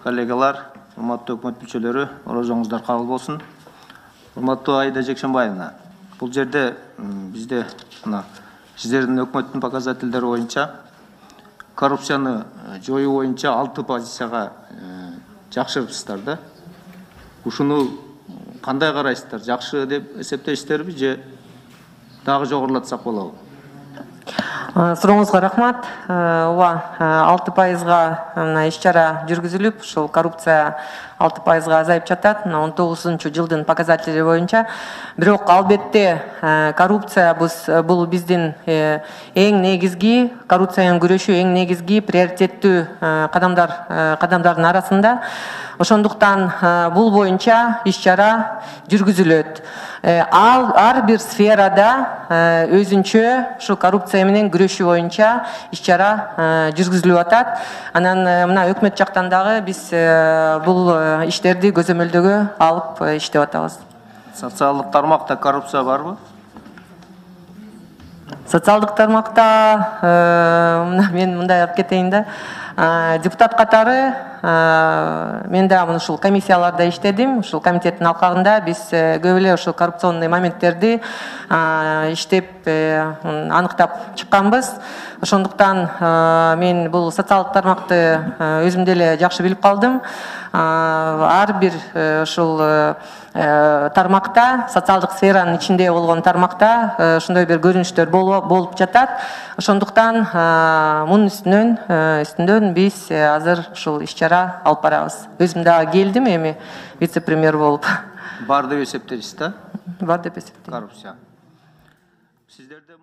коллегалар, урматтуу өкмөт мүчөлөрү, орозоңуздар кабыл болсун. Урматтуу Аида Жекшенбаевна, бул жерде бизде сиздердин өкмөттүн показательдери боюнча коррупцияны жоюу боюнча 6 позицияга жакшырыпсыздар да. Ушуну кандай карайсыздар? Жакшы деп эсептейсиздерби же дагы жогорулатсак болобу? Сурооңузга рахмат. 6%га иш-чара жүргүзүлүп, ушул коррупция 6%га азайып жатат. 19-жылдын показатели боюнча. Бирок албетте коррупция бул биздин эң негизги, коррупцияны күрөшүү эң негизги приоритеттүү кадамдардын арасында. Ошондуктан бул боюнча иш-чара жүргүзүлөт. Ар бир сферада өзүнчө ушу коррупция менен күрөшүү боюнча иш-чара жүргүзүлүп атат. Анан мына өкмөт жактан дагы биз бул иштерди көзөмөлдөгө алып иштеп атабыз. Социалдык тармакта коррупция барбы? Социалдык тармакта мен мындай алып кетейин да. Депутат катары мен да ушул комиссияларда иштедим. Ушул комитеттин алкагында биз көп эле ушул коррупционный моменттерди иштеп аныктап чыкканбыз. Ошондуктан мен бул социалдык тармакты өзүм деле жакшы билип калдым. Ар бир ушул тармакта, социалдык сферанын ичинде болгон тармакта ошондой бир көрүнүштөр болуп жатат. Ошондуктан мунун үстүнөн биз азыр ушул иш-чара алып барабыз. Өзүм дагы келдим эми вице-премьер болуп. Бар деп эсептейсиз да? Бар деп эсептейм. Коррупция. Сиздерде